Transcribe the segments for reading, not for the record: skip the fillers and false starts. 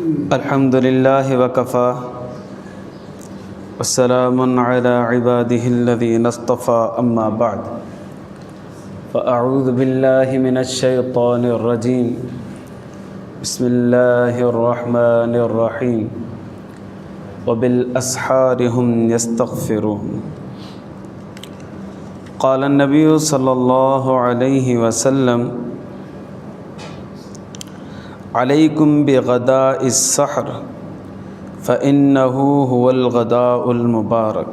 अल्हम्दुलिल्लाहि वकफ़ा वस्सलामुन अला इबादिहिल्लज़ीना इस्तफ़ा अम्मा बअद फ़अऊज़ु बिल्लाहि मिनश्शैतानिर रजीम बिस्मिल्लाहिर रहमानिर रहीम वबिल अस्हारि हुम यस्तग़फ़िरून। क़ाल नबिय्यु सल्लल्लाहु अलैहि वसल्लम अलैकुम बिग़दाइस सहर फ़इन्नहु हुवल ग़दाउल मुबारक।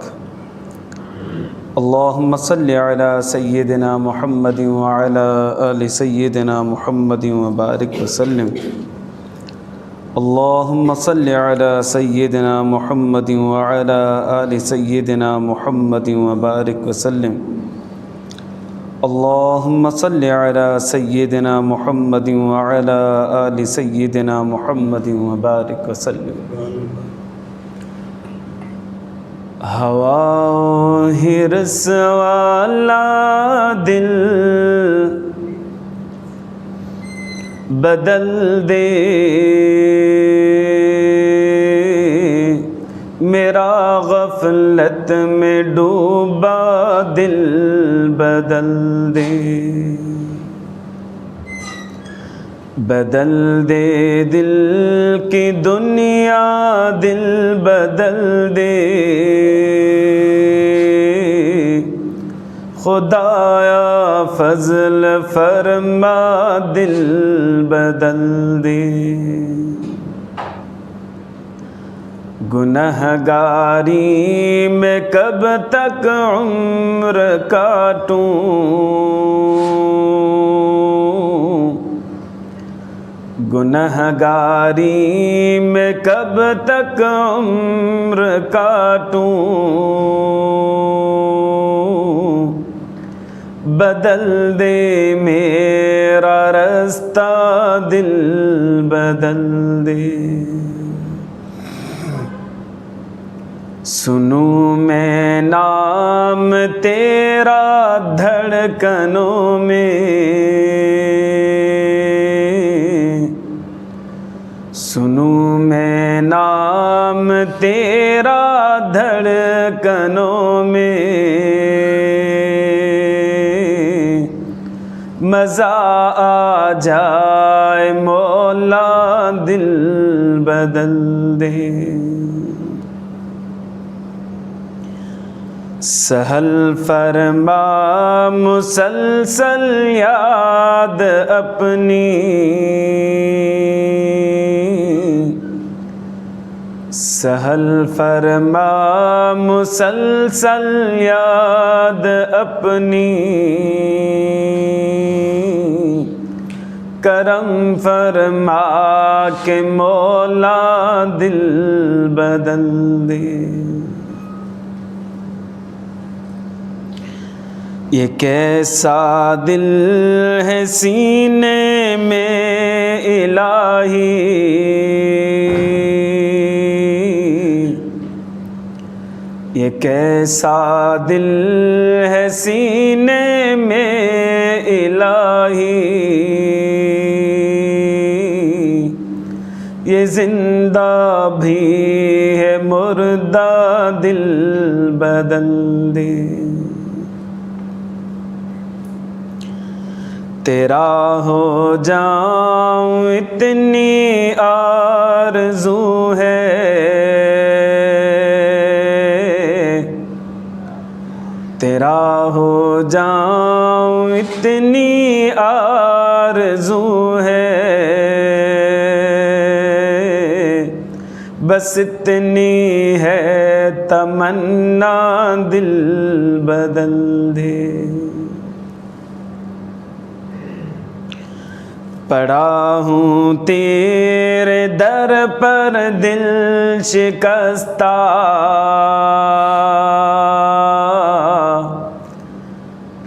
अल्लाहुम्मा सल्लि अला सय्यिदिना मुहम्मदिन व अला आलि सय्यिदिना मुहम्मदिन व बारिक वसल्लिम। अल्लाहुम्मा सल्लि अला सय्यिदिना मुहम्मदिन व अला आलि सय्यिदिना मुहम्मदिन व बारिक वसल्लिम। अल्लाहुम्मा सल्लि अला सय्यिदिना मुहम्मदिन व अला आलि सय्यिदिना मुहम्मदिन व बारिक वसल्लिम। हवा हिर्स वाला दिल बदल दे, मेरा गफलत में डूबा दिल बदल दे। बदल दे दिल की दुनिया, दिल बदल दे। खुदाया फज़ल फरमा, दिल बदल दे। गुनहगारी में कब तक उम्र काटूं, गुनहगारी में कब तक उम्र काटूं। बदल दे मेरा रास्ता, दिल बदल दे। सुनूं मैं नाम तेरा धड़कनों में, सुनूं मैं नाम तेरा धड़कनों में। मज़ा आ जाए मौला, दिल बदल दे। सहल फरमा मुसलसल याद अपनी, सहल फरमा मुसलसल याद अपनी। करम फरमा के मौला, दिल बदल दे। ये कैसा दिल है सीने में इलाही, ये कैसा दिल है सीने में इलाही। ये जिंदा भी है मुर्दा, दिल बदल दे। तेरा हो जाऊं इतनी आरज़ू है, तेरा हो जाऊं इतनी आरज़ू है। बस इतनी है तमन्ना, दिल बदल दे। पड़ा हूँ तेरे दर पर दिल शिकस्ता,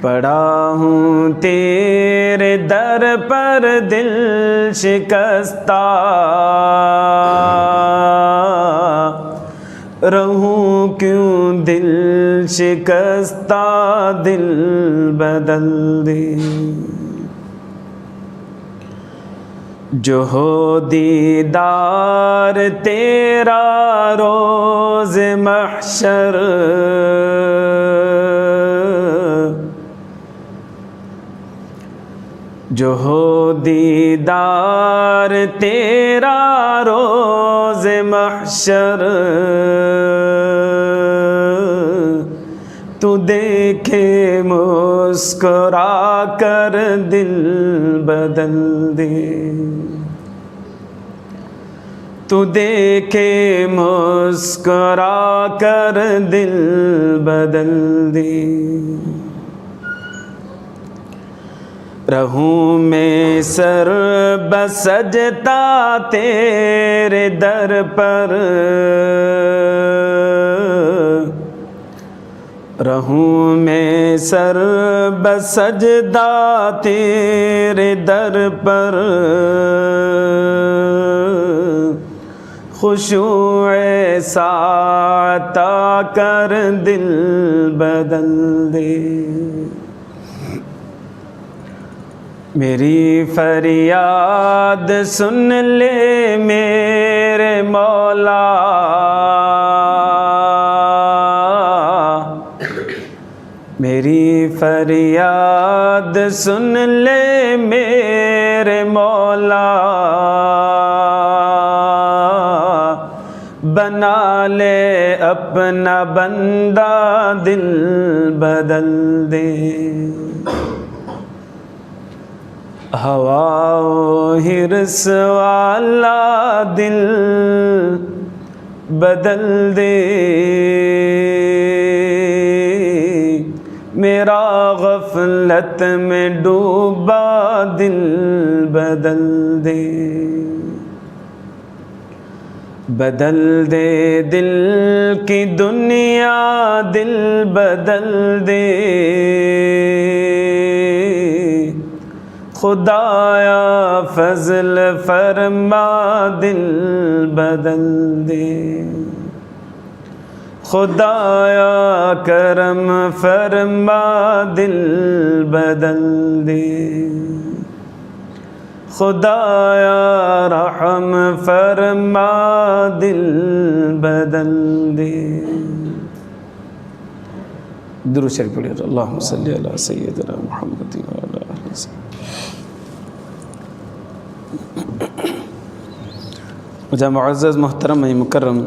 पड़ा हूँ तेरे दर पर दिल शिकस्ता। रहूं क्यों दिल शिकस्ता, दिल बदल दे। जो हो दीदार तेरा रोज़ महशर, जो हो दीदार तेरा रोज़ महशर, तू देखे मुस्कुरा कर दिल बदल दे, तू देखे मुस्कुरा कर दिल बदल दे। रहूं मैं सर बसजता तेरे दर पर, रहूं मैं सर बसजदा तेरे दर पर, खुशूए साता कर दिल बदल दे। मेरी फरियाद सुन ले मेरे मौला, मेरी फरियाद सुन ले मेरे मौला, बना ले अपना बंदा दिल बदल दे। हवा हिर्स वाला दिल बदल दे, मेरा गफलत में डूबा दिल बदल दे। बदल दे दिल की दुनिया दिल बदल दे, खुदाया फजल फरमा दिल बदल दे, खुदाया करम फरमा दिल बदल दे, खुदाया रहम फरमा दिल बदल दे। दुरूद शरीफ पढ़िए। अल्लाहुम्मा सल्ली अला सय्यिदिना मुहम्मद व अला आलिहि वसल्लम। मुझे मुअज़्ज़ज़ मोहतरम मुकर्रम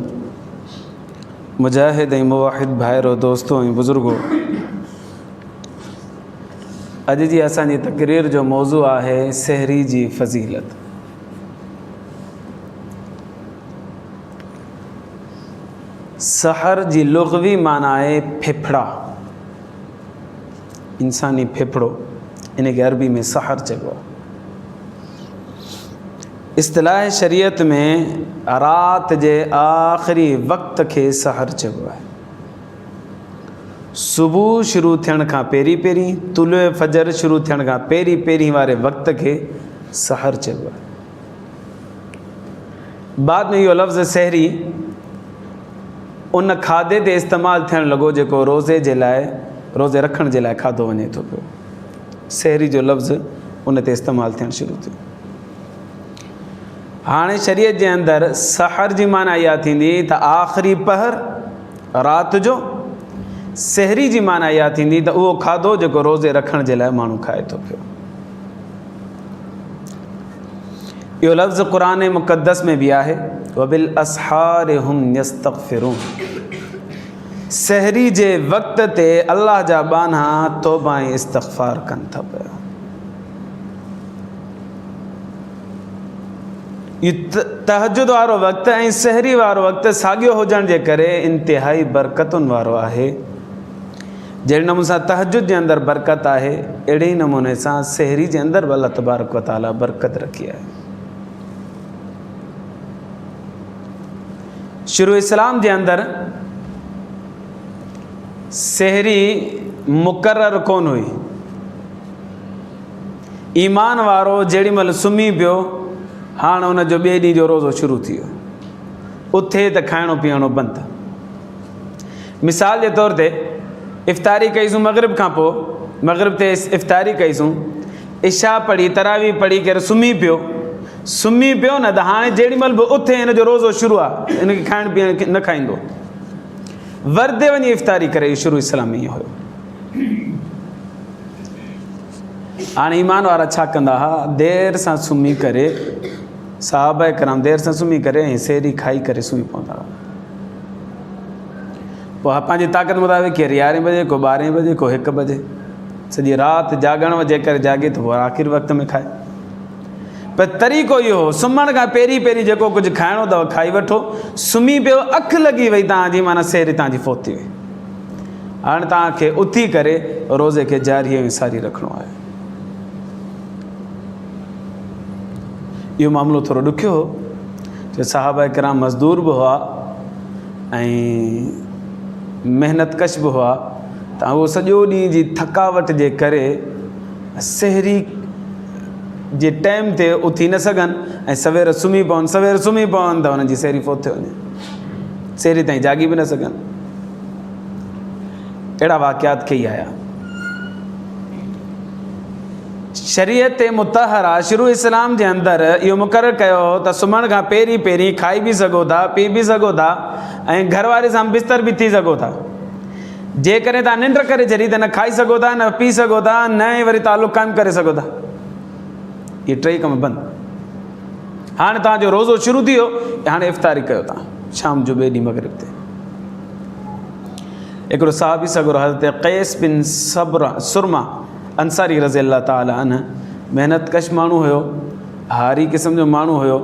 मुजाहिद मुवाहिद भाइरो दोस्तों बुज़ुर्गो, अॼु जी असांजी तक़रीर जो मौज़ू आहे सहरी जी फ़ज़ीलत। सहर जी लुग़वी माना आहे फेफड़ा, इंसानी फेफड़ो, इन खे अरबी में सहर चइबो आहे। इस्तिलाह शरीयत में रात जे आख़िरी वक़्त खे सहर चइबो आहे। सुबुह शुरू थियण खां पहिरीं पहिरीं, तुलुए फजर शुरू थियण खां पहिरीं पहिरीं वारे वक़्त खे सहर चइबो आहे। बाद में इहो लफ़्ज़ सहरी उन खाधे ते इस्तेमालु थियणु लॻो जेको रोज़े जे लाइ, रोज़े रखण जे लाइ खाधो वञे थो पियो। सहरी जो लफ़्ज़ उन ते इस्तेमालु थियणु शुरू थियो। हाणे शरीयत जे अंदरि सहर जी माना इहा थींदी त आख़िरी पहर रात जो, सहरी जी माना इहा थींदी त उहो खाधो जेको रोज़े रखण जे लाइ माण्हू खाए थो पियो। इहो लफ़्ज़ क़ुरान मुक़द्दस में बि आहे, वबिल असहार हुम यस्तग़फ़िरून। सहरी जे वक़्त ते अल्लाह जा बाना तौबा ऐं इस्तग़फ़ार कनि था पिया। इहो तहजुद वारो वक़्तु ऐं सहरी वारो वक़्तु साॻियो हुजण जे करे इंतिहाई बरकतुनि वारो आहे। जहिड़े नमूने सां तहजुद जे अंदरि बरकत आहे, अहिड़े ई नमूने सां सहरी जे अंदरि बि अल्लाह तबारक व तआला बरकत रखी आहे। शुरू इस्लाम जे अंदरि सहरी मुक़ररु कोन हुई। ईमान वारो जेॾी महिल सुम्ही पियो, हाणे हुनजो ॿिए ॾींहं जो रोज़ो शुरू थी वियो, उथे त खाइणो पीअणो बंदि। मिसाल जे तौर ते इफ़्तारी कईसूं मग़रिब खां पोइ, मग़रिब ते इफ़्तारी कईसूं, इशा पढ़ी, तरावी पढ़ी करे सुम्ही पियो, सुम्ही पियो न त हाणे जेॾी महिल बि उथे हिन जो रोज़ो शुरू आहे, हिनखे खाइण पीअण न खाईंदो, वरदे वञी इफ़्तारी करे। शुरू इस्लाम में इहो हुयो। हाणे ईमान वारा छा कंदा हुआ, देरि सां सुम्ही करे, सहाबा कराम देरि सां सुम्ही करे ऐं सेरी खाई करे सुम्ही पवंदा हुआ। पोइ पंहिंजी ताक़त मुताबिक़ केरु 11 बजे, को 12 बजे, को 1 बजे, सॼी राति जाॻण जे करे जाॻे त पोइ आख़िर वक़्त में खाए। पर तरीक़ो इहो हो, सुम्हण खां पहिरीं पहिरीं जेको कुझु खाइणो अथव खाई वठो, सुम्ही पियो, अखि लॻी वई तव्हांजी, माना सेरी तव्हांजी फोत थी वई। हाणे तव्हांखे उथी करे रोज़े खे जारी ऐं सारी रखिणो आहे। इहो मामिलो थोरो ॾुखियो हो, जो सहाबा किराम मज़दूर बि हुआ ऐं महिनतकश बि हुआ, त उहो सॼो ॾींहं जी थकावट जे करे सहरी जे टाइम ते उथी न सघनि ऐं सवेर सुम्ही पवनि त हुननि जी सहरी फोत थी वञे, सहरी ताईं जागी बि न सघनि। अहिड़ा वाक़ियात कई आया। शरीयत मुतहरा शुरू इस्लाम जे अंदरि इहो मुक़ररु कयो हो त सुम्हण खां पहिरीं पहिरीं खाई बि सघो था, पी बि सघो था ऐं घरवारे सां बिस्तर बि थी सघो था। जेकॾहिं तव्हां निंड करे छॾी त न खाई सघो था, न पी सघो था, न वरी तालुक़ क़ाइमु करे सघो था। इहे 3 कम बंदि। हाणे तव्हांजो रोज़ो शुरू थी वियो, हाणे इफ़्तारी कयो तव्हां शाम जो ॿिए ॾींहुं मग़रिब ते। हिकिड़ो साहबी सॻुरो हज़रत क़ैस बिन सुरमा अंसारी रज़ी अल्लाह ताला अन्हु, महिनतकश माण्हू हुयो, हारी क़िस्म जो माण्हू हुयो।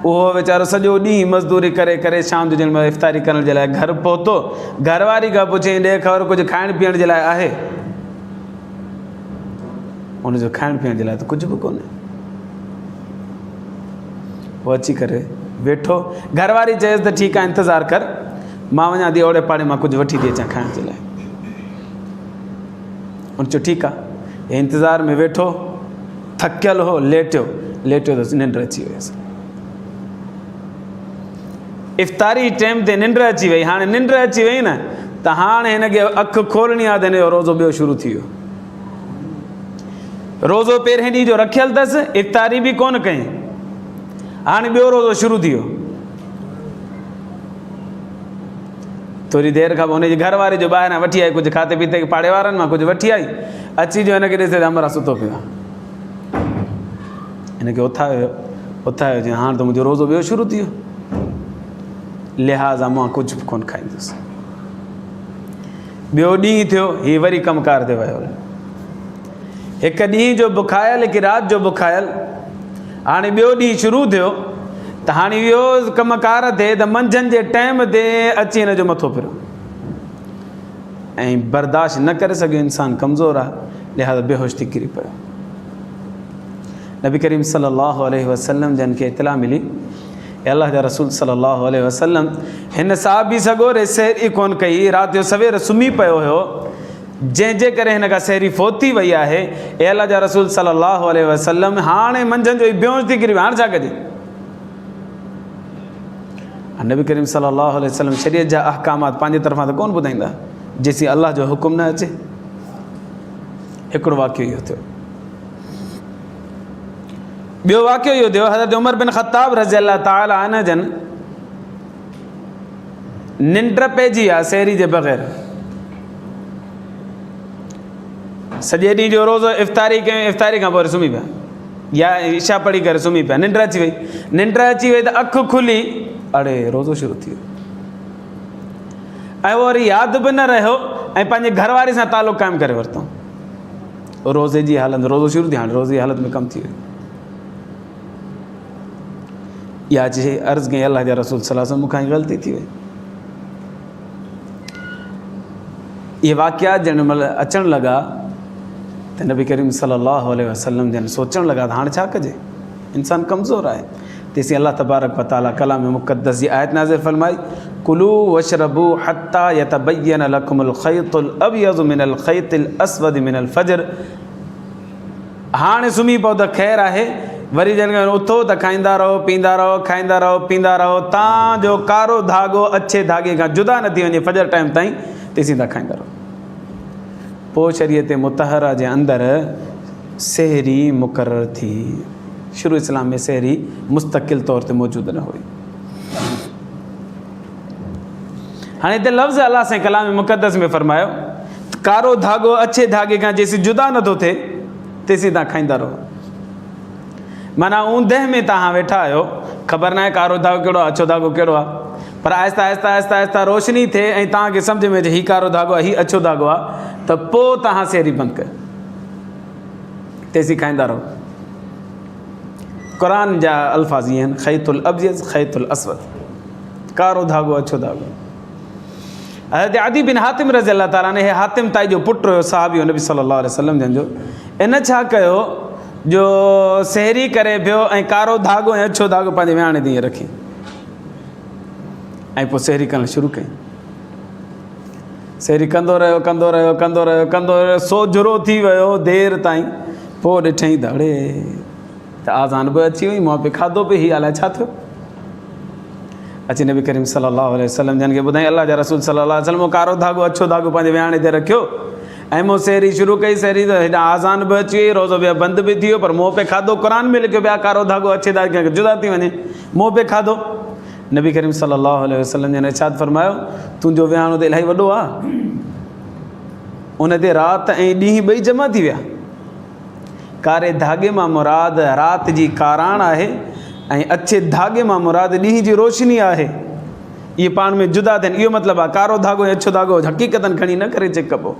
उहो वीचारो सॼो ॾींहुं मज़दूरी करे करे शाम जो जंहिं महिल इफ़्तारी करण जे लाइ घर पहुतो, घरवारी खां पुछियईं, ॾे ख़बर कुझु खाइण पीअण जे लाइ आहे? हुनजो खाइण पीअण जे लाइ त कुझु बि कोन्हे। पोइ अची करे वेठो, घरवारी चयसि त ठीकु आहे, इंतज़ारु कर, मां वञा थी ओड़े पाड़े मां कुझु वठी थी अचां खाइण जे लाइ। हुन चयो ठीकु आहे। इंतज़ार में वेठो, थकियल हो, लेटियो त निंड अची वियसि। इफ़्तारी टाइम ते निंड अची वई। हाणे निंड अची वई न त हाणे हिनखे अखि खोलणी आहे त हिनजो रोज़ो ॿियो शुरू थी वियो। रोज़ो पहिरें ॾींहं जो रखियलु अथसि, इफ़्तारी बि कोन कई, हाणे ॿियो रोज़ो शुरू थी वियो। थोरी देरि खां पोइ हुनजी घरवारी जो ॿाहिरां वठी आई, कुझु खाधे पीते पाड़े वारनि मां कुझु वठी आई, अची जो हिनखे ॾिसे त अमरा सुतो पियो आहे। हिनखे उथायो जीअं हाणे त मुंहिंजो रोज़ो ॿियो शुरू थी वियो, लिहाज़ा मां कुझु बि कोन खाईंदुसि। ॿियो ॾींहुं थियो, हीअ वरी कमकार ते वियो। हिकु ॾींहं जो बुखायल, हिकु राति जो बुखायल, हाणे ॿियो ॾींहुं शुरू थियो त हाणे इहो कमकार थिए त मंझंदि जे टाइम ते अची हिन जो मथो फिरियो ऐं बर्दाश्त न करे सघियो। इंसानु कमज़ोर आहे, लिहाज़ा बेहोश थी किरी पियो। नबी करीम सल्लल्लाहु अलैहि वसल्लम जन खे इतला मिली, अल्लाह जा रसूल सल्लल्लाहु अलैहि वसल्लम हिन साहबी सॻोरे सहरी कोन कई, राति जो सवेर सुम्ही पियो हुयो, जंहिंजे करे हिन खां सहरी फोत थी वई आहे। अल्लाह जा रसूल सल्लल्लाहु अलैहि वसल्लम हाणे मंझंदि जो बेहोश थी किरी वियो, हाणे छा कजे? नबी करीम सल्लल्लाहु अलैहि वसल्लम शरीयत जा अहकामात पंहिंजे तरफ़ां त कोन ॿुधाईंदा जेसीं अल्लाह जो हुकुम न अचे। हिकिड़ो वाक़ियो इहो थियो। ॿियो वाक़ियो इहो थियो, हज़रत उमर बिन ख़त्ताब रज़ी अल्लाह ताला अन्हु जन निंड पइजी आहे सहरी जे बग़ैर। सॼे ॾींहं जो रोज़ो इफ़्तारी कयूं, इफ़्तारी खां पोइ सुम्ही पिया या इशा पढ़ी करे सुम्ही पिया, निंड अची वई त अखि खुली, अड़े रोज़ो शुरू थी वियो ऐं वरी यादि बि न रहियो ऐं पंहिंजे घरवारी सां तालुक़ क़ाइमु करे वरितो। रोज़े जी हालत, रोज़ो शुरू थी, हाणे रोज़े जी हालत में कमु थी वियो। इहा चई अर्ज़ु कई, अल्लाह जा रसूल सल्लल्लाहु अलैहि वसल्लम मूंखां ग़लती थी वई। इहे वाक़ियात जंहिं महिल अचणु लॻा त नबी करीम सल्लल्लाहु अलैहि वसल्लम जन सोचणु लॻा त हाणे छा कजे, इंसानु कमज़ोर आहे। तेसीं अल्लाह तबारक व तआला कलाम मुक़द्दस जी आयत नाज़िल फरमाई, कुलू वशरबू हत्ता यतबय्यन लकुमुल ख़ैतुल अबयज़ु मिनल ख़ैतिल अस्वद मिनल फज्र। हाणे सुम्ही पओ त ख़ैरु आहे, वरी जॾहिं उथो त खाईंदा रहो, पींदा रहो, खाईंदा रहो, पींदा रहो, तव्हांजो कारो धागो अच्छे धागे खां जुदा न थी वञे फजर टाइम ताईं, तेसीं तव्हां खाईंदा रहो। पोइ शरीयत मुतहरा जे अंदरि सहरी मुक़ररु थी, शुरू इस्लाम में सहरी मुस्तक़िल तौर ते मौजूदु न हुई। हाणे हिते लफ़्ज़ अलाह साईं कलाम मुक़दस में फ़रमायो कारो धाॻो अछे धागे खां जेसीं जुदा नथो थिए तेसीं तव्हां खाईंदा रहो। माना ऊंदह में तव्हां वेठा आहियो, ख़बर न आहे कारो धाॻो कहिड़ो आहे, अछो धाॻो कहिड़ो आहे, पर आहिस्ता आहिस्ता आहिस्ता आहिस्ता रोशनी थिए ऐं तव्हांखे सम्झ में अचे हीउ कारो धाॻो आहे, हीउ अछो धाॻो आहे, त पोइ तव्हां सहरी बंदि कयो, तेसीं खाईंदा रहो। क़ुरान जा अल्फाज़ इहे आहिनि, ख़ैतुल अब्यज़ ख़ैतुल अस्वद, कारो धाॻो अछो धाॻो। हज़रत अदी बिन हातिम रज़ी अल्लाह ताला ने, हातिम ताई जो पुटु हुयो साहबी नबी सल्लल्लाहु अलैहि वसल्लम जंहिंजो, इन छा कयो जो सहरी करे पियो ऐं कारो धाॻो ऐं अछो धाॻो पंहिंजे विहाणे ते ईअं रखी ऐं पोइ सहरी करणु शुरू कई। सहरी कंदो रहियो कंदो रहियो कंदो रहियो कंदो रहियो, सोझरो थी वियो देरि ताईं, पोइ ॾिठईं त अड़े त आज़ान बि अची वई, मूं पे खाधो पे, हीउ अलाए छा थियो। अची नबी करीम सल्लल्लाहु अलैहि वसल्लम जन खे ॿुधाई अल्लाह जा रसूल सल्लल्लाहु अलैहि वसल्लम कारो धाॻो अछो धाॻो पंहिंजे विहाणे ते रखियो ऐं मूं सहरी शुरू कई। सहरी त हेॾा आज़ान बि अची वई, रोज़ो ॿिया बंदि बि थी वियो, पर मूं पे खाधो क़ुरान में लिखियो ॿिया कारो धाॻो अछे धागे खां जुदा थी वञे, मूं पे खाधो। नबी करीम सल्लल्लाहु अलैहि वसल्लम जन इरशाद फरमायो तुंहिंजो विहाणो त इलाही वॾो आहे, उन ते राति ऐं ॾींहुं ॿई जमा थी विया। कारे धागे मां मुराद राति जी काराण आहे ऐं अछे धागे मां मुराद ॾींहं जी रोशनी आहे, इहे पाण में जुदा थियनि, इहो मतिलबु आहे। कारो धाॻो ऐं अछो धाॻो हक़ीक़तनि खणी न करे चिकबो।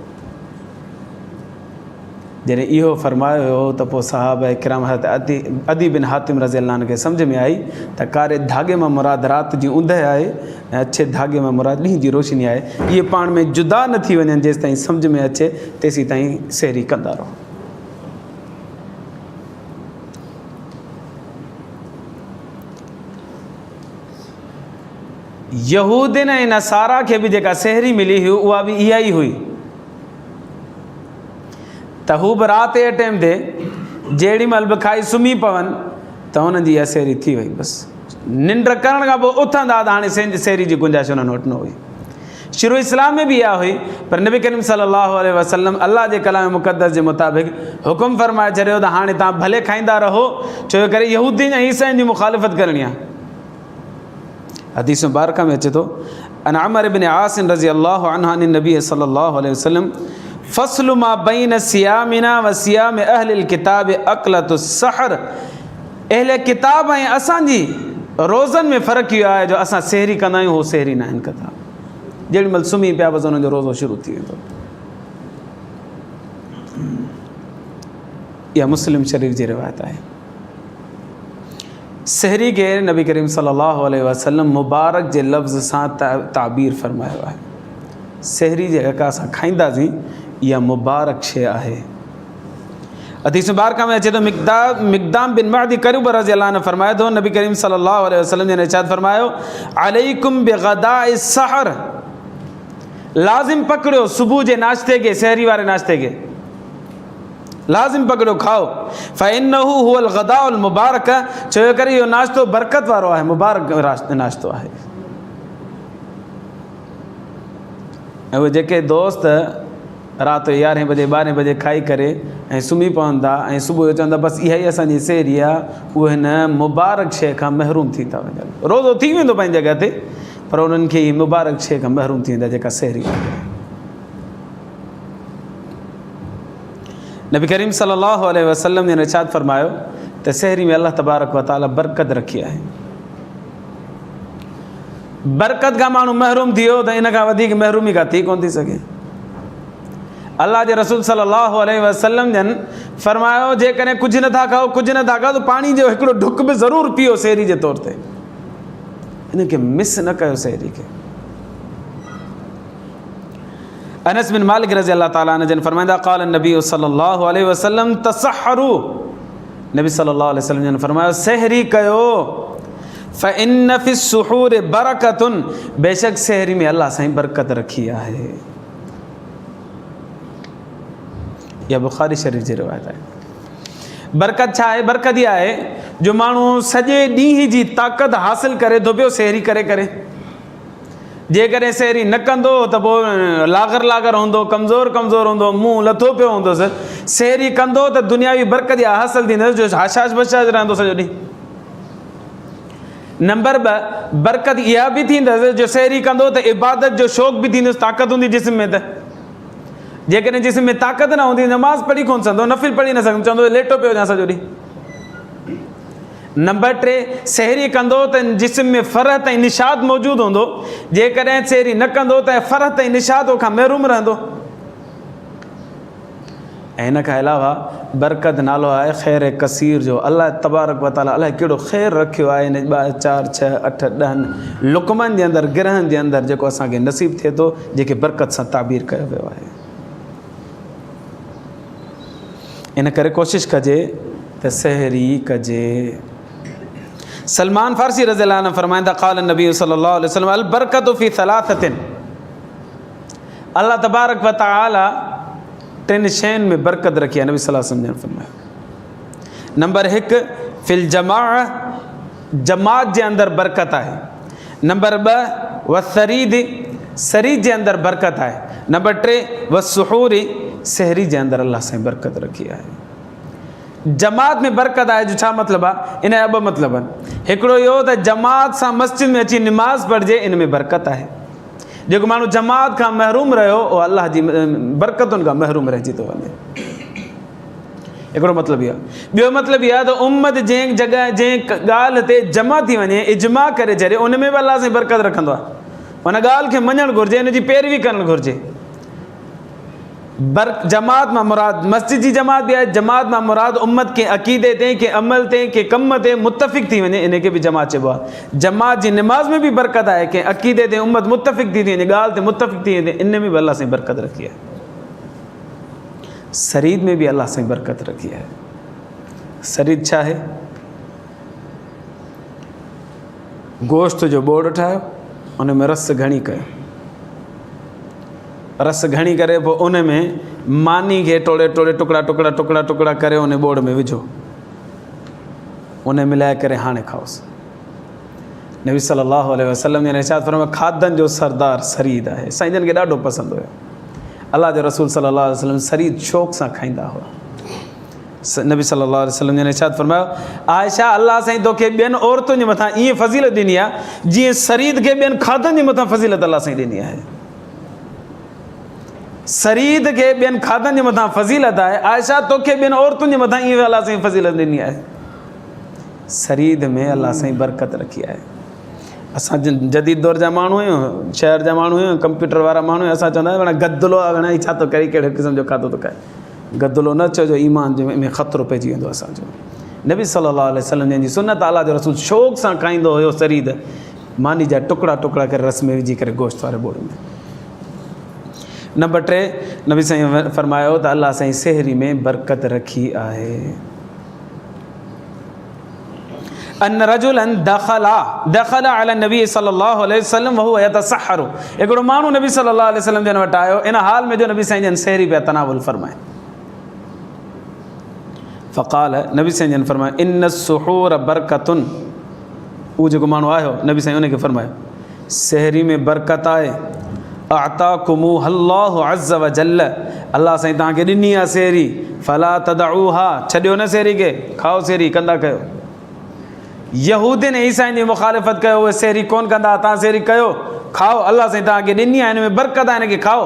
जॾहिं इहो फरमायो हुयो त पोइ सहाबा किराम हज़रत अदी बिन हातिम रज़ी अल्लाह खे सम्झ में आई त कारे धागे मां मुराद राति जी ऊंदहि आहे ऐं अछे धागे मां मुराद ॾींहं जी रोशनी आहे, इहे पाण में जुदा न थी वञनि, जेसि ताईं सम्झ में अचे तेसीं ताईं सहरी कंदा रहो। यहूदिन ऐं नसारा खे बि जेका सहरी मिली हुई उहा बि इहा ई हुई त हू बि राति जे टाइम ते जेॾी महिल बि खाई सुम्ही पवनि त हुननि जी इहा सहरी थी वई। बसि निंड करण खां पोइ उथंदा त हाणे सहरी जी गुंजाइश हुननि वटि न हुई। शुरू इस्लाम में बि इहा हुई, पर नबी करीम सल्लल्लाहु अलैहि वसल्लम अल्लाह जे कलाम मुक़दस जे मुताबिक़ हुकुम फरमाए छॾियो त हाणे तव्हां भले खाईंदा रहो, छो करे यहूदी ऐं ईसाइनि जी मुखालिफ़त करणी आहे। हदीस मुबारक में अचे थो अन अमर इब्न आस रज़ी अल्लाहु अन्हु अन नबी सल्लल्लाहु अलैहि वसल्लम फ़स्लु मा बैन सियामिना व सियाम अहलिल किताब अक़लतुस सहर, अहले किताब ऐं असांजी रोज़नि में फ़र्क़ु इहो आहे जो असां सहरी कंदा आहियूं, उहो सहरी न आहिनि कंदा। जेॾी महिल सुम्ही पिया बसि हुननि जो रोज़ो शुरू थी वेंदो। इहा मुस्लिम शरीफ़ जी रिवायत आहे। सहरी खे नबी करीम सल्लल्लाहु अलैहि वसल्लम मुबारक जे लफ़्ज़ सां ताबीर फरमायो आहे। सहरी जेका असां खाईंदासीं इहा मुबारक शइ आहे। हदीस मुबारक में अचे थो मिक़दाम बिन महदी करूब रज़ी अल्लाह ने फरमाए थो नबी करीम सल्लल्लाहु अलैहि वसल्लम ने इरशाद फरमायो अलैकुम बिग़दाइ सहर, लाज़िम पकड़ियो सुबुह जे नाश्ते खे, सहरी वारे नाश्ते खे लाज़िम पकड़ियो, खाओ। फ़इन्नहु हुवल ग़दाउल मुबारक, छो करे इहो नाश्तो बरकत वारो आहे, मुबारक नाश्तो आहे। ऐं उहे जेके दोस्त राति 11 बजे 12 बजे खाई करे ऐं सुम्ही पवंदा ऐं सुबुह जो चवंदा बसि इहा ई असांजी सहरी आहे, उहे हिन मुबारक शइ खां महरूम थी था वञनि। रोज़ो थी वेंदो पंहिंजी जॻह ते, पर उन्हनि खे मुबारक शइ खां महरूम थी वेंदा जेका सहरी आहे। नबी करीम सल्लल्लाहु अलैहि वसल्लम ने इरशाद फरमायो त सहरी में अल्लाह तबारक व तआला बरकत रखी आहे। बरकत खां माण्हू महरूम थी वियो त इन खां वधीक महरूमी का थी कोन थी सघे। अल्लाह जे रसूल सल्लल्लाहु अलैहि वसल्लम जन फरमायो जेकॾहिं कुझु नथा खाओ त पाणी जो हिकिड़ो ढुक बि ज़रूरु पीओ सहरी जे तौर ते, इनखे मिस न कयो सहरी खे। अनस बिन मालिक रज़ी अल्लाह ताला अन्हु जन फरमाईंदा क़ाल नबी सल्लल्लाहु अलैहि वसल्लम तसहरु, नबी सल्लल्लाहु अलैहि वसल्लम जन फरमायो सहरी कयो। फ़इन्न फ़िस सुहूर बरकतुन, बेशक सहरी में अल्लाह साईं बरकत रखी आहे। इहा बुख़ारी शरीफ़ जी रिवायत आहे। बरकत छा आहे? बरकत इहा आहे जो माण्हू सॼे ॾींहं जी ताक़त हासिल करे थो पियो सहरी करे करे। जेकॾहिं सहरी न कंदो त पोइ लागर लागर हूंदो, कमज़ोर कमज़ोर हूंदो, मुंहुं लथो पियो हूंदुसि। सहरी कंदो त दुनियावी बरक़त इहा हासिलु थींदुसि, जो हाशाश बशाश रहंदो सॼो ॾींहुं। नंबर 2, बरक़त इहा बि थींदुसि जो सहरी कंदो त इबादत जो शौक़ु बि थींदुसि, ताक़त हूंदी जिस्म में। त जेकॾहिं जिस्म में ताक़त न हूंदी, नमाज़ पढ़ी कोन सघंदो, नफ़िल पढ़ी न सघंदो, चवंदो लेटो पियो हुजां सॼो ॾींहुं। नंबर 3, सहरी कंदो त जिस्म में फ़रहत ऐं निशाद मौजूदु हूंदो, जेकॾहिं सहरी न कंदो त फ़रहत ऐं निशाद खां महरूम रहंदो। ऐं हिन खां अलावा बरक़त नालो आहे ख़ैर कसीर जो। अलाह तबारक व ताला अलाह कहिड़ो ख़ैरु रखियो आहे इन 2, 4, 6, 8, 10 लुक़मनि जे अंदरि, गिरहनि जे अंदरि, जेको असांखे नसीबु थिए थो, जेके बरक़त सां ताबीर कयो वियो आहे। इन करे कोशिशि कजे त सहरी कजे। सलमान फ़ारसी रज़ियल्लाहु अन्हु फरमाईंदा, क़ाल नबी सल्लल्लाहु अलैहि वसल्लम अल बरकतु फ़ी सलासतिन। अल्लाह तबारक व तआला 3 शयुनि में बरकत रखी आहे। नबी सल्लल्लाहु अलैहि वसल्लम फरमायो। नंबर 1, फ़िल जमाअ, जमात जे अंदरि बरकत आहे। नंबर 2, व सरीद, सरीद जे अंदरि बरकत आहे। नंबर 3, व सुहूरी, सहरी जे अंदरि अल्लाह साईं बरकत रखी आहे। जमात में बरकत आहे जो छा मतिलबु आहे? इन जा 2 मतिलब आहिनि। हिकिड़ो इहो त जमात सां मस्जिद में अची निमाज़ पढ़िजे, इन में बरकत आहे। जेको माण्हू जमात खां महरूम रहियो, उहो अलाह जी बरकतुनि खां महरूम रहिजी थो वञे। हिकिड़ो मतिलबु इहो आहे। ॿियो मतिलबु इहो आहे त उम्मत जंहिं जॻह, जंहिं ॻाल्हि ते जमा थी वञे, इजमा करे छॾे, उन में बि अलाह साईं बरकत रखंदो आहे। हुन ॻाल्हि खे मञणु घुरिजे, हिन जी पैरवी करणु घुरिजे। जमात मां मुराद मस्जिद जी जमात बि आहे। जमात मां मुराद उम्मत के अक़ीदे ते, के अमल ते, के कम ते मुतफ़िक़ थी वञे, इनखे बि जमात चइबो आहे। जमात जी निमाज़ में बि बरकत आहे, के अक़ीदे ते उम्मत मुतफ़िक़ थी वञे, ॻाल्हि ते मुतफ़िक़ थी वञे, इन में बि अलाह साईं बरकत रखी आहे। सरीद में बि अलाह साईं बरकत रखी आहे। सरीद छा आहे? गोश्त जो बोड़ ठाहियो, उन में रस घणी कयो, रस घणी करे पोइ उन में मानी खे टोड़े टोड़े टुकड़ा टुकड़ा टुकड़ा टुकड़ा करे उन बोड़ में विझो, उन मिलाए करे हाणे खाओसि। नबी सल्लल्लाहु अलैहि वसल्लम ने इरशाद फरमायो, खाधनि जो सरदार सरीद आहे। साईं जन खे ॾाढो पसंदि हुयो। अलाह जो रसूल सल्लल्लाहु अलैहि वसल्लम सरीद शौक़ सां खाईंदा हुआ। नबी सल्लल्लाहु अलैहि वसल्लम ने इरशाद फरमायो, आयशा, अलाह साईं तोखे ॿियनि औरतुनि जे मथां ईअं फज़ीलत ॾिनी आहे जीअं सरीद खे ॿियनि खाधनि जे मथां फज़ीलत अलाह साईं ॾिनी आहे। सरीद खे ॿियनि खाधनि जे मथां फज़ीलत आहे। आयशा, तोखे ॿियनि औरतुनि जे मथां ईअं अलाह साईं फज़ीलत ॾिनी आहे। सरीद में अलाह साईं बरकत रखी आहे। असां जदीद दौर जा माण्हू आहियूं, शहर जा माण्हू आहियूं, कंप्यूटर वारा माण्हू आहियूं, असां चवंदा आहियूं गदलो आहे, छा थो करे, कहिड़े क़िस्म जो खाधो थो खाए। गदलो न चइजो, ईमान जे में ख़तरो पइजी वेंदो असांजो। नबी सल्लल्लाहु अलैहि वसल्लम जंहिंजी सुन्नत अलाह जो रसूल शौक़ सां खाईंदो हुयो सरीद, मानी जा टुकड़ा टुकड़ा करे रस में विझी करे गोश्त वारे बोड़ में। नंबर 3, नबी साईं फरमायो त अलाह साईं सहरी में बरकत रखी आहे। अन रजुलन दखला अला नबी सल्लल्लाहु अलैहि वसल्लम वहुव यतसहरु। हिकिड़ो माण्हू नबी सल्लल्लाहु अलैहि वसल्लम जन वटि आयो, इन हाल में जो नबी साईं जन सहरी पिया तनावुल फरमाए। फ़क़ाल, नबी साईं जन फरमायो, इन सुहूर बरकतुन। उहो जेको माण्हू आयो, नबी साईं उनखे फरमायो, सहरी में बरकत आहे। अताकुमु अल्लाहु अज़्ज़ व जल्ल, अल्लाह साईं तव्हांखे ॾिनी आहे सहरी। फला तदऊहा, छॾियो न सहरी खे, खाओ सहरी, कंदा कयो। यहूदियुनि ऐं ईसाइनि जी मुखालिफ़त कयो, उहे सहरी कोन कंदा, तव्हां सहरी कयो, खाओ, अल्लाह साईं तव्हांखे ॾिनी आहे, हिन में बरकत आहे, हिन खे खाओ।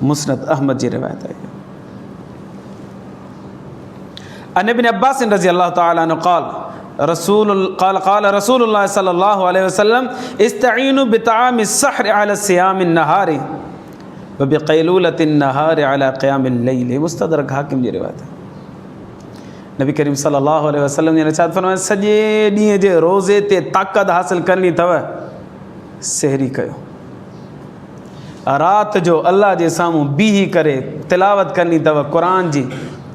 मुस्नद अहमद जी रिवायत आहे। अन इब्न अब्बास रज़ी अल्लाह तआला अन्हु क़ाल रसूलुल्लाह सल्लल्लाहु अलैहि वसल्लम इस्तईनु बिताअमि सहर अला सियामिन नहारि व बिक़ैलूलतिन नहारि अला क़ियामिल लैल। मुस्तदरक हाकिम जी रिवायत है। नबी करीम सल्लल्लाहु अलैहि वसल्लम ने इरशाद फरमाया, सॼे ॾींहं जे रोज़े ते ताक़त हासिल करणी अथव, सहरी कयो। राति जो अल्लाह जे साम्हूं बीही करे तिलावत करणी अथव क़ुरान जी,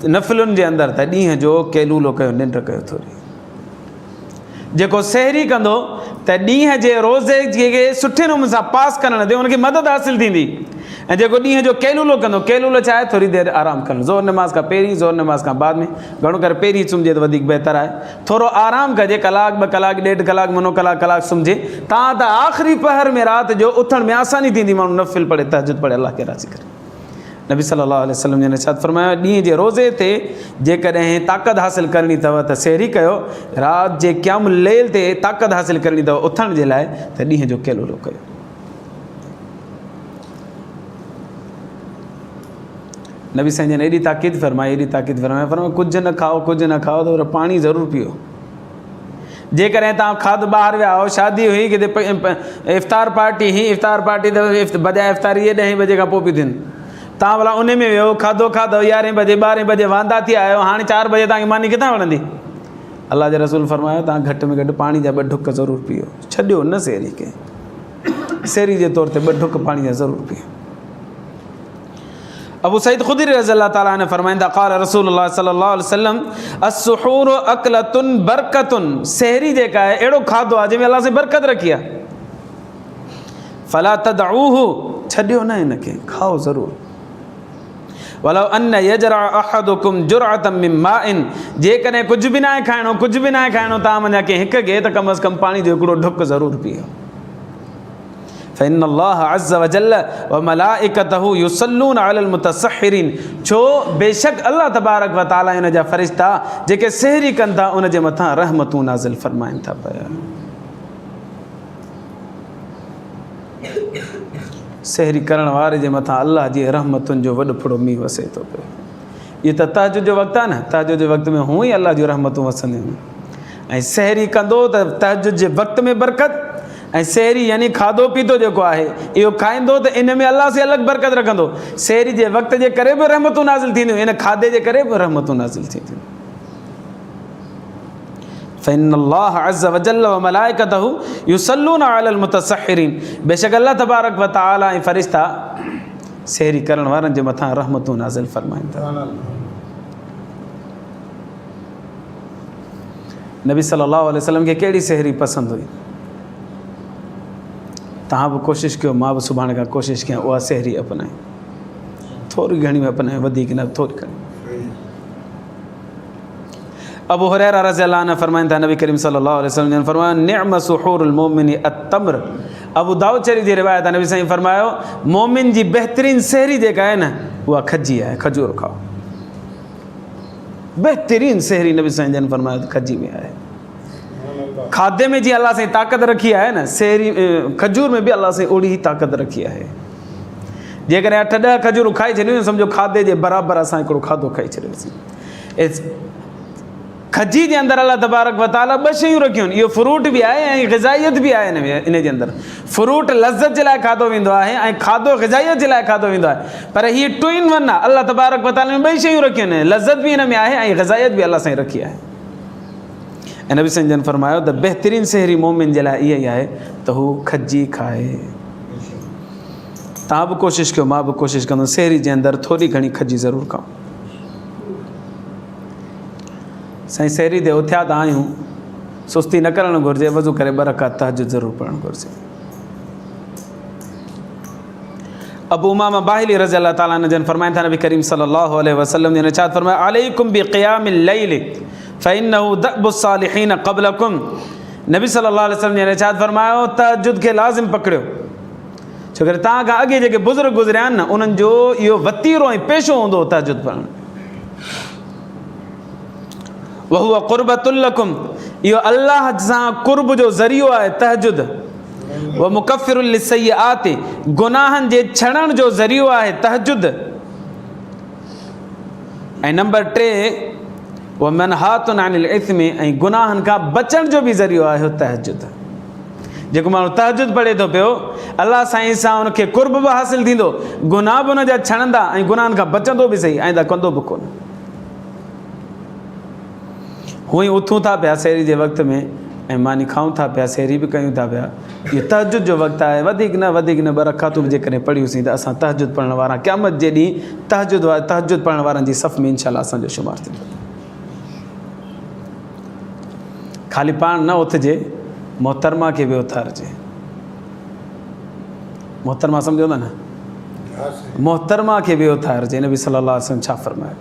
नफ़िलुनि जे अंदरि, त ॾींहं जो कैलूलो कयो, निंड कयो थोरी। जेको सहरी कंदो त ॾींहं जे रोज़े खे सुठे नमूने सां पास करण ते हुनखे मदद हासिलु थींदी। ऐं जेको ॾींहं जो कैलूलो कंदो, कैलूलो छा आहे? थोरी देरि आरामु करणु, ज़ोर नमाज़ खां पहिरीं, ज़ोर नमाज़ खां बाद में, घणो करे पहिरीं सुम्हिजे त वधीक बहितर आहे। थोरो आरामु कजे, कलाकु 2 कलाक, 1.5 कलाक, मुनो कलाकु सुम्हिजे, तव्हां त आख़िरी पहर में राति जो उथण में आसानी थींदी, माण्हू नफ़िल पढ़े, तहजुद पढ़े, अलाह खे राज़ी करे। नबी सल्लल्लाहु अलैहि वसल्लम जन इरशाद फरमायो, ॾींहं जे रोज़े ते जेकॾहिं ताक़त हासिलु करणी अथव त सहरी कयो, राति जे क़यामुल लैल ते ताक़त हासिलु करणी अथव उथण जे लाइ त ॾींहं जो कैलूलो कयो। नबी साईं जन एॾी ताक़ीद फरमाई, फरमायो कुझु न खाओ त पर पाणी ज़रूरु पीओ। जेकॾहिं तव्हां खाधो ॿाहिरि विया हो, शादी हुई, किथे इफ़्तार पार्टी हुई, इफ़्तार पार्टी त बजाए इफ़्तारी 10 बजे खां पोइ पई थियनि, तव्हां भला उन में वियो, खाधो 11 बजे 12 बजे वांदा थी आहियो, हाणे 4 बजे तव्हांखे मानी किथां वणंदी? अलाह जे रसूल फरमायो, तव्हां घटि में घटि पाणी जा 2 ढुक ज़रूरु पीओ, छॾियो न सहरी खे, सहरी जे तौर ते 2 ढुक पाणी जा ज़रूरु पीओ। अबू सईद ख़ुदरी रज़ी अल्लाह ताला ने फरमाईंदा, क़ाल रसूलुल्लाह सल्लल्लाहु अलैहि वसल्लम, अस्सुहूरु अकलतुन बरकतुन, सहरी जेका आहे अहिड़ो खाधो आहे जंहिंमें अलाह से बरकत रखी आहे। फला तदऊहु, छॾियो न हिनखे, खाओ ज़रूरु। वलो अन यजरा अहदुकुम जुरअतम मिन माइन, जेकॾहिं कुझु बि न आहे खाइणो, तव्हां वञा कंहिं हिक खे त कम अज़ कम पाणी जो हिकिड़ो ढुक ज़रूरु पीओ। फ़इन अल्लाह अज़्ज़ वजल्ल व मलाइकतहु युसल्लून अलल मुतसहिरीन, छो बेशक अल्लाह तबारक व तआला इन जा फ़रिश्ता जेके सहरी कनि था उन जे मथां रहमतूं नाज़िल फ़रमाइनि था पिया। सहरी करण वारे जे मथां अल्लाह जी रहमतुनि जो वॾो फुड़ो मींहुं वसे थो पियो। इहो त तहजुद जो वक़्तु आहे न, तहजुद जे वक़्त में हूअं ई अल्लाह जूं रहमतूं वसंदियूं आहिनि। ऐं सहरी कंदो त तहजुद जे वक़्त में बरकत, ऐं सहरी यानी खाधो पीतो जेको आहे इहो खाईंदो त इन में अल्लाह से अलॻि बरकत रखंदो। सहरी जे वक़्त जे करे बि रहमतूं नाज़िल थींदियूं, इन खाधे जे करे बि रहमतूं नाज़िल थींदियूं। फ़इन अल्लाह अज़्ज़ वजल्ल व मलाइकतहु युसल्लून अलल मुतसहिरीन, बेशक अल्लाह तबारक व तआला ऐं फ़रिश्ता सहरी करण वारनि जे मथां रहमतूं नाज़िल फ़रमाइनि था। नबी सल्लल्लाहु अलैहि वसल्लम खे कहिड़ी सहरी पसंदि हुई? तव्हां बि कोशिशि कयो, मां बि सुभाणे खां कोशिशि कयां उहा सहरी अपनाए, थोरी घणी अपनाए, वधीक न, थोरी घणी। अबू हुरैरा रज़ी अल्लाह अन्हु फरमाइनि था, नबी करीम सल्लल्लाहु अलैहि वसल्लम ने फरमाया, निअम सुहूरुल मोमिनी अत्तम्र। अबू दाऊद शरीफ जी रिवायत आहे, नबी साईं फरमायो, मोमिन जी बहितरीन सहरी जेका आहे न उहा खजी आहे, खजूर खाओ। बहितरीन सहरी नबी साईं जन फरमायो त खजी में आहे। खाधे में जीअं अल्लाह साईं ताक़त रखी आहे न, सहरी खजूर में बि अल्लाह साईं ओड़ी ई ताक़त रखी आहे। जेकॾहिं 8-10 खजूरूं खाई छॾियूं, सम्झो खाधे जे बराबरि असां हिकिड़ो खाधो खाई छॾियोसीं। खजी जे अंदरि अल्लाह तबारक व तआला 2 शयूं रखियूं आहिनि, इहो फ्रूट बि आहे ऐं ग़िज़ाइयत बि आहे इन जे अंदरि। फ्रूट लज़त जे लाइ खाधो वेंदो आहे ऐं खाधो ग़िज़ाइयत जे लाइ खाधो वेंदो आहे, पर हीअ 2 in 1 आहे। अल्लाह तबारक व तआला ने 2 शयूं रखियूं आहिनि, लज़त बि हिन में आहे ऐं ग़िज़ाइयत बि अल्लाह साईं रखी आहे। ऐं नबी साईं जन फरमायो त बहितरीन सहरी मोमिन जे लाइ इहा ई आहे त हू खजी खाए। तव्हां बि कोशिशि कयो, मां बि कोशिशि कंदुमि, सहरी जे अंदरि थोरी घणी खजी ज़रूरु खाऊं। साईं सहरी ते उथिया त आहियूं, सुस्ती न करणु घुरिजे, वज़ू करे 2 रकात तहजुद ज़रूरु पढ़णु घुरिजे। अबू उमामा बाहिली रज़ी अल्लाह ताला अन्हु जन फरमाइनि था, नबी करीम सल्लल्लाहु अलैहि वसल्लम ने इरशाद फरमाया, अलैकुम बिक़ियामिल लैल फ़इन्नहु दअबुस सालिहीन क़ब्लकुम। नबी सल्लल्लाहु अलैहि वसल्लम ने इरशाद फरमायो, तहजुद खे लाज़िम पकड़ियो, छो करे तव्हां खां अॻे जेके बुज़ुर्ग गुज़रिया आहिनि न, उन्हनि जो इहो वतीरो ऐं पेशो हूंदो तहजुद पढ़णु। वहुव क़ुर्बतुल लकुम, इहो अल्लाह सां क़ुर्ब जो ज़रियो आहे तहजुद। व मुकफ़िरुल लिस्सय्यात, गुनाहनि जे छॾण जो ज़रियो आहे तहजुद। ऐं नंबर 3 व मनहातुन अनिल इस्म, ऐं गुनाहनि खां बचण जो बि ज़रियो आहे तहजुद। जेको माण्हू तहजुद पढ़े थो पियो, अल्लाह साईं सां उनखे क़ुर्ब बि हासिलु थींदो, गुनाह बि उनजा छॾंदा ऐं गुनाहनि खां बचंदो बि सही, आईंदा कंदो बि कोन। हूअं ई उथूं था पिया सहरी जे वक़्त में ऐं मानी खाऊं था पिया, सहरी बि कयूं था पिया, इहो तहजुद जो वक़्तु आहे। वधीक न 2 रकातूं बि जेकॾहिं पढ़ियूंसीं त असां तहजुद पढ़ण वारा क़यामत जे ॾींहुं तहजुद पढ़ण वारनि जी सफ़ में इंशाअल्लाह असांजो शुमार थींदो। ख़ाली पाण न उथिजे, मोहतरमा खे बि उथारिजे। मोहतरमा सम्झो था न, मोहतरमा खे बि उथारिजे। नबी सल्लल्लाहु अलैहि वसल्लम छा फरमायो?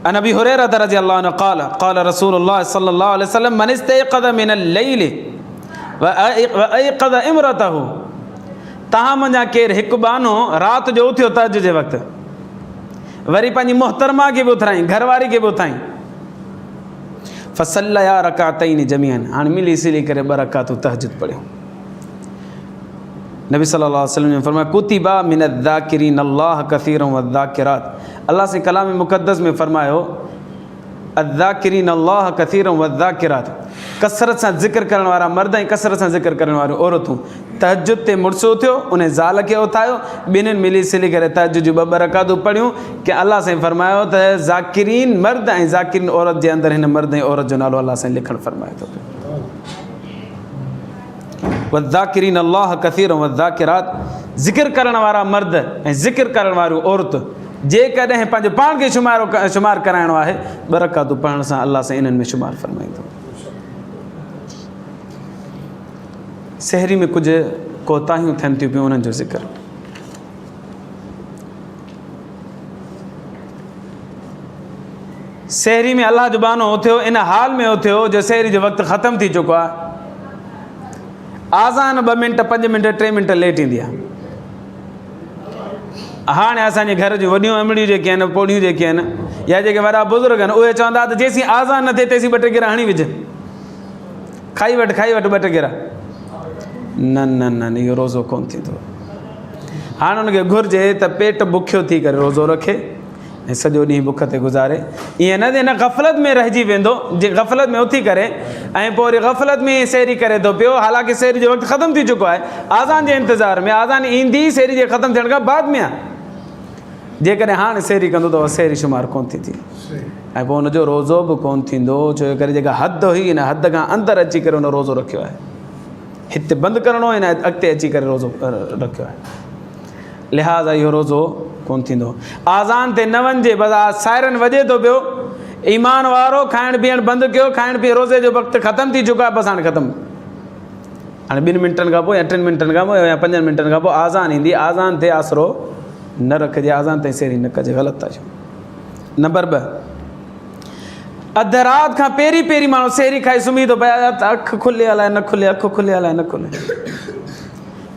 अन अबी हुरैरा रज़ियल्लाहु अन्हु क़ाल क़ाल रसूलुल्लाह सल्लल्लाहु अलैहि वसल्लम मन इस्तयक़ज़ मिनल लैल व अयक़ज़ इमरतहु, तव्हां मंझां केरु हिकु बानो राति जो उथियो तहज्जुद जे वक़्तु, वरी पंहिंजी मोहतरमा खे बि उथारईं, घरवारी खे बि उथाईं, फसल्लया रकातैन जमीअन, हाणे मिली सिली करे 2 रकातूं तहज्जुद पढ़ियो। नबी सल्लल्लाहु अलैहि वसल्लम ने फरमाया कुतिबा मिनज़्ज़ाकिरीन अल्लाह कसीरन वज़्ज़ाकिरात, अल्लाह से कलाम मुक़द्दस में फरमायो अज़्ज़ाकिरीन अल्लाह कसीरन वज़्ज़ाकिरात, कसरत सां ज़िक्र करण वारा मर्द ऐं कसरत सां ज़िक्र करण वारियूं औरतूं। तहज्जुद ते मुड़ुसु उथियो, उन ज़ाल खे उथायो, ॿिन्हिनि मिली सिली करे तहज्जुद जूं 2 रकातूं पढ़ियूं कि अल्लाह साईं फरमायो त ज़ाकिरीन मर्द ऐं ज़ाकिरीन औरत जे अंदरि हिन मर्द ऐं औरत जो नालो अल्लाह साईं लिखणु फरमाए थो। वज़्ज़ाकिरीन अल्लाह कसीरन वज़्ज़ाकिरात, ज़िक्र करण वारा मर्द ऐं ज़िक्र करण वारियूं औरत, जेकॾहिं पंहिंजो पाण खे शुमार कराइणो आहे 2 रकातूं पढ़ण सां अल्लाह सां इन्हनि में शुमार फरमाईंदो। सहरी में कुझु कोताहियूं थियनि थियूं पियूं, उन्हनि जो ज़िक्र। सहरी में अलाह जो बानो उथियो, इन हाल में उथियो जो सहरी जो वक़्तु ख़तमु थी चुको आहे, आज़ान 2 मिंट 5 मिंट 3 मिंट लेट ईंदी आहे। हाणे असांजे घर जूं वॾियूं अमड़ियूं जेके आहिनि, पोड़ियूं जेके आहिनि, या जेके वॾा बुज़ुर्ग आहिनि, उहे चवंदा त जेसीं आज़ान न थिए तेसीं 2 टे गिरा हणी विझ, खाई वठि 2 टे गिरा। न न न, इहो रोज़ो कोन थींदो। हाणे हुनखे घुरिजे त पेट बुखियो थी करे रोज़ो रखे ऐं सॼो ॾींहुं बुख ते गुज़ारे। ईअं न हिन गफ़लत में रहिजी वेंदो, जे गफ़लत में उथी करे ऐं पोइ वरी गफ़लत में सहरी करे थो पियो, हालांकि सहरी जो वक़्तु ख़तमु थी चुको आहे, आज़ान जे इंतज़ार में, आज़ान ईंदी सहरी जे ख़तमु थियण खां बाद में आहे। जेकॾहिं हाणे सहरी कंदो त सहरी शुमार कोन थी थी, ऐं पोइ हुनजो रोज़ो बि कोन थींदो, छो करे जेका हद हुई हिन हद खां अंदरि अची करे हुन रोज़ो रखियो आहे। हिते बंदि करिणो, हिन अॻिते अची करे रोज़ो रखियो आहे, लिहाज़ा इहो रोज़ो कोन थींदो। आज़ान ते न वञिजे, बसि सायरन वॼे थो पियो, ईमान वारो खाइणु पीअणु बंदि कयो, खाइणु पीअणु रोज़े जो वक़्तु ख़तमु थी चुको आहे, बसि हाणे ख़तमु। हाणे 2 मिंटनि खां पोइ या 3 मिंटनि खां पोइ या 5 मिंटनि खां पोइ आज़ान ईंदी, आज़ान ते आसिरो न रखिजे, आज़ान ताईं सहरी न कजे, ग़लति था चओ। नंबर 2, अधु राति खां पहिरीं माण्हू सहरी खाई सुम्ही थो पिया त अखि खुले अलाए न खुले, अखि खुले अलाए न खुले।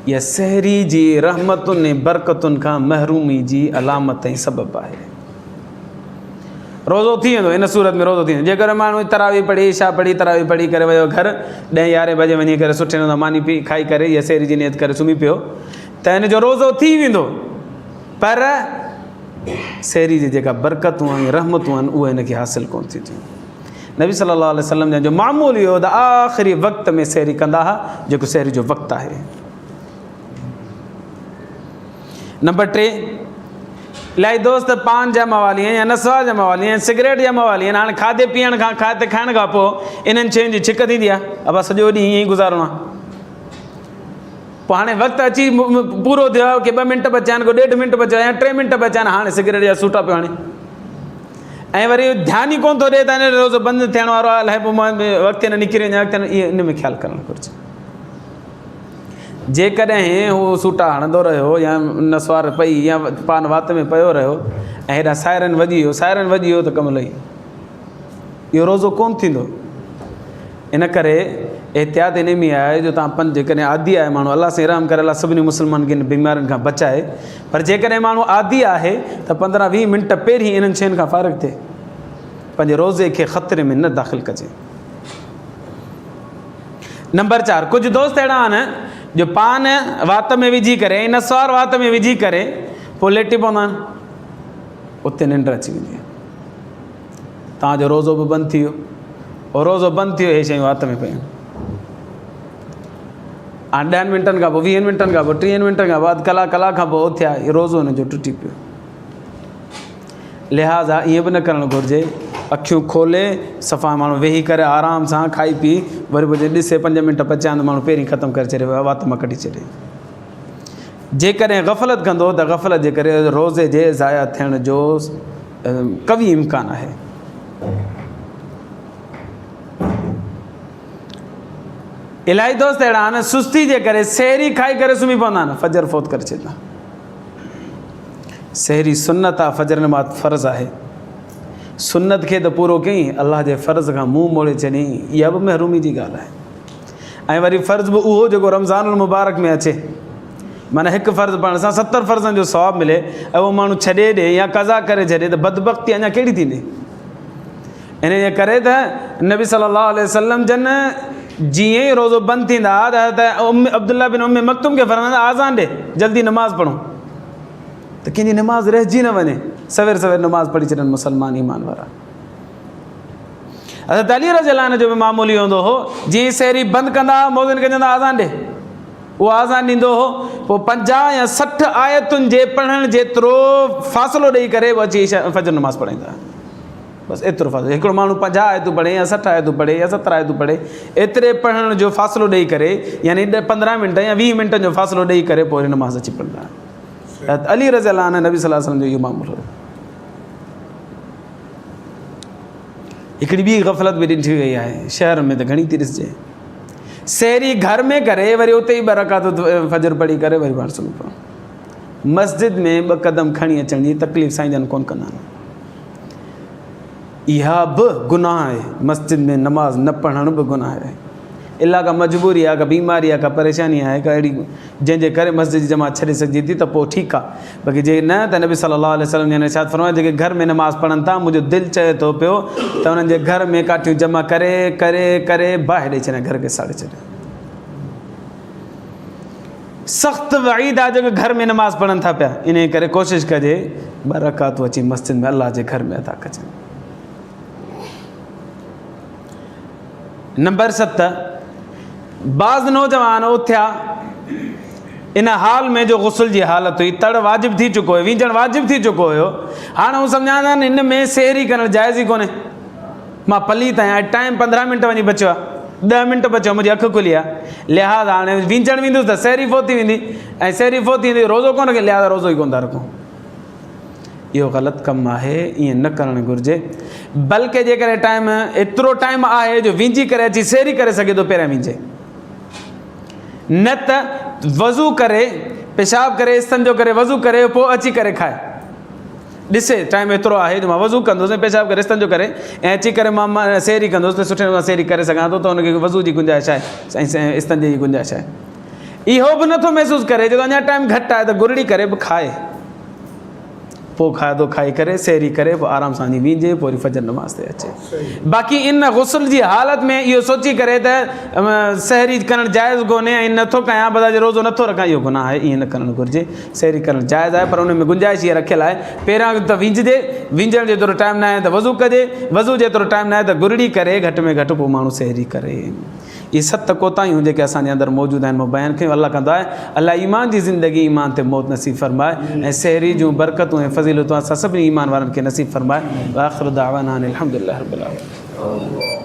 इहा सहरी जी रहमतुनि ऐं बरकतुनि खां महरूमी जी अलामत ऐं सबबु आहे। रोज़ो थी वेंदो, इन सूरत में रोज़ो थी वेंदो। जेकर माण्हू तरावी पढ़ी, इशा पढ़ी, तरावी पढ़ी करे वियो घर, 10-11 बजे वञी करे सुठे नमूने मानी पी खाई करे इहा सहरी जी नियत करे सुम्ही पियो त हिन जो रोज़ो थी वेंदो, पर सहरी जी जेका बरकतूं ऐं रहमतूं आहिनि उहे हिनखे हासिलु कोन थी थियूं। नबी सल्लल्लाहु अलैहि वसल्लम जो मामूल इहो त आख़िरी वक़्त में सहरी कंदा हुआ, जेको सहरी जो वक़्तु आहे। नंबर 3, इलाही दोस्त पान जा मवाली आहिनि या नसवा जा मवाली आहिनि, सिगरेट जा मवाली आहिनि। हाणे खाधे पीअण खां खाइण खां पोइ इन्हनि शयुनि जी छिक थींदी आहे, अब सॼो ॾींहुं ईअं ई गुज़ारणो आहे। पोइ हाणे वक़्तु अची पूरो थियो आहे कि 2 मिंट बचिया आहिनि, को 1.5 मिंट बचिया या 3 मिंट बचिया आहिनि, हाणे सिगरेट जा सूटा पियो हाणे, ऐं वरी ध्यानु ई कोन थो ॾिए त हिन रोज़ बंदि थियण वारो आहे, अलाए पोइ मां वक़्तु न निकिरी वञा, वक़्तु इहो इन में ख़्यालु करणु घुरिजे। जेकॾहिं हू सूटा हणंदो रहियो या नसवार पई या पान वात में पियो रहियो ऐं हेॾा सायरन वॼी वियो त कमु लही, इहो रोज़ो कोन थींदो। इन करे एहतियात इन में आहे जो तव्हां जेकॾहिं आदी आहे माण्हू, अलाह सां रहम करे, अलाह सभिनी मुस्लमाननि खे इन बीमारियुनि खां बचाए, पर जेकॾहिं माण्हू आदी आहे त 15-20 मिंट पहिरीं इन्हनि शयुनि खां फ़ारिग़ थिए, पंहिंजे रोज़े खे ख़तरे में न दाख़िल कजे। नंबर 4, कुझु दोस्त अहिड़ा आहिनि जो पान वात में विझी करे ऐं नसवार वात में विझी करे पोइ लेटी पवंदा आहिनि, उते निंड अची वेंदी आहे, तव्हांजो रोज़ो बि बंदि थी वियो, और रोज़ो बंदि थी वियो, इहे शयूं वात में पयूं। हाणे 10 मिंटनि खां पोइ, 20 मिंटनि खां पोइ, 30 मिंटनि खां बाद, कलाक खां पोइ उथिया, इहो रोज़ो हुनजो टुटी पियो। लिहाज़ा ईअं बि न करणु घुरिजे, अखियूं खोले सफ़ा माण्हू वेही करे आराम सां खाई पी, वरी पोइ ॾिसे 5 मिंट बचिया आहिनि त माण्हू पहिरीं ख़तमु करे छॾे, वात मां कढी छॾे। जेकॾहिं गफ़लत कंदो त गफ़लत जे करे रोज़े जे ज़ाया थियण जो कवी इम्कान आहे। इलाही दोस्त अहिड़ा आहिनि सुस्ती जे करे सहरी खाई करे सुम्ही पवंदा आहिनि, फजर फोत करे छॾींदा। सहरी सुन्नत आहे, फजर नमाज़ फ़र्ज़ु आहे। सुन्नत खे त पूरो कयईं, अलाह जे फ़र्ज़ खां मुंहुं मोड़े चयईं, इहा बि महरूमी जी ॻाल्हि आहे। ऐं वरी फ़र्ज़ु बि उहो जेको रमज़ानुल मुबारक में अचे, माना हिकु फ़र्ज़ु पढ़ण सां 70 फ़र्ज़नि जो सवाबु मिले, ऐं उहो माण्हू छॾे ॾिए या क़ज़ा करे छॾे त बदबख़्ती अञा कहिड़ी थींदी। इन जे करे त नबी सल्लल्लाहु अलैहि वसल्लम जन जीअं ई रोज़ो बंदि थींदा त अब्दुल्ला बिन उम्मे मक्तूम खे फरमाईंदा आज़ान ॾे, जल्दी नमाज़ पढ़ूं त कंहिंजी नमाज़ रहिजी न वञे। सवेर सवेर नमाज़ पढ़ी छॾनि मुसलमान ईमान वारा। हज़रत अली रज़ियल्लाहु अन्हु जो बि मामूली हूंदो हो, जीअं सहरी बंदि कंदा मौज़िन खे चवंदा आज़ान ॾे, उहो आज़ान ॾींदो हो, पोइ 50 या 60 आयतुनि जे पढ़ण जेतिरो फ़ासिलो ॾेई करे उहो अची फजर नमाज़ पढ़ाईंदा। बसि एतिरो फ़ासिलो, हिकिड़ो माण्हू 50 आयतूं पढ़े या 60 आयतूं पढ़े या 70 आयतूं पढ़े, एतिरे पढ़ण जो फ़ासिलो ॾेई करे, यानी 15 मिंट या 20 मिंटनि जो फ़ासिलो ॾेई करे पोइ वरी नमाज़ अची पढ़ंदा। अली रज़ियल्लाहु अन्हु नबी सल्लल्लाहु अलैहि वसल्लम जो इहो मामूल हो। हिकिड़ी ॿी ग़फ़लत बि ॾिठी वई आहे शहर में, त घणी थी ॾिसजे। सहरी घर में करे वरी उते ई 2 रकात फजर पढ़ी करे वरी ॿाहिरि सुम्ही पवनि। मस्जिद में 2 क़दम खणी अचण जी तकलीफ़ साईं जन कोन कंदा आहिनि। इहा बि गुनाह आहे, मस्जिद में नमाज़ न पढ़ण बि गुनाह आहे। इला का मजबूरी आहे, का बीमारी आहे, का परेशानी आहे, का अहिड़ी जंहिंजे करे मस्जिद जी जमात छॾे सघिजे थी त पोइ ठीकु आहे। बाक़ी जे न त नबी सल्लल्लाहु अलैहि वसल्लम जन इरशाद फरमायो, जेके घर में नमाज़ पढ़नि था, मुंहिंजो दिलि चए थो पियो त उन्हनि जे घर में काठियूं जमा करे करे करे बाहि ॾेई छॾे, घर खे साड़े छॾे। सख़्तु वईद आहे जेके घर में नमाज़ पढ़नि था पिया। इन करे कोशिशि कजे 2 रकातूं अची मस्जिद में अलाह जे घर में अदा कजनि। नंबर 7, बाज़ नौजवान उथिया इन हाल में जो गुस्ल जी हालत हुई, तड़ वाजिब थी चुको हुयो, वींझण वाजिब थी चुको हुयो। हाणे हू सम्झंदा आहिनि इन में सहरी करणु जाइज़ ई कोन्हे। मां पलीत आहियां, टाइम 15 मिंट वञी बचियो आहे, 10 मिंट बचियो, मुंहिंजी अखि खुली आहे, लिहाज़ हाणे वींझण वेंदुसि त सहरी फोती वेंदी, ऐं सहरी फोती वेंदी रोज़ो कोन रखे, लिहाज़ रोज़ो ई कोन था रखूं। इहो ग़लति कमु आहे, ईअं न करणु घुरिजे। बल्कि जेकॾहिं टाइम एतिरो टाइम आहे जो विंझी करे अची सहरी करे सघे थो, पहिरियां विंझे, न त वज़ू करे पेशाब करे इस्तंजो करे वज़ू करे पोइ अची करे खाए। ॾिसे टाइम एतिरो आहे जो मां वज़ू कंदुसि, पेशाब करे इस्तंजो करे ऐं अची करे मां सहरी कंदुसि त सुठे नमूने सहरी करे सघां थो, त हुनखे वज़ू जी गुंजाइश आहे ऐं इस्तंजे जी गुंजाइश आहे। इहो बि नथो महसूसु करे जो अञा टाइम घटि आहे त गुरड़ी करे बि खाए, पोइ खाधो खाई करे सहरी करे पोइ आराम सां वञी वींझे, पोइ वरी फजर नमाज़ ते अचे। बाक़ी इन गुस्ल जी हालत में इहो सोची करे त सहरी करणु जाइज़ कोन्हे ऐं नथो कयां, बदाजे रोज़ो नथो रखां, इहो गुनाह आहे, ईअं न करणु घुरिजे। सहरी करणु जाइज़ आहे, पर उन में गुंजाइश इहा रखियलु आहे, पहिरियां त विंझजे, विंझण जेतिरो टाइम न आहे त वज़ू कजे, वज़ू जेतिरो टाइम न आहे त गुरड़ी करे, घटि में घटि पोइ माण्हू सहरी करे। ये 7 कोताहियूं जेके असांजे अंदरि मौजूदु आहिनि, मां बयानु कयूं। अल्लाह कंदो आहे अल्लाह ईमान जी ज़िंदगी, ईमान ते मौत नसीब फरमाए ऐं सहरी जूं बरकतूं ऐं फज़ीलतूं असां सभिनी ईमान वारनि खे नसीब फरमाए। आख़िर दावाना अनिल हम्दुलिल्लाहि रब्बिल आलमीन।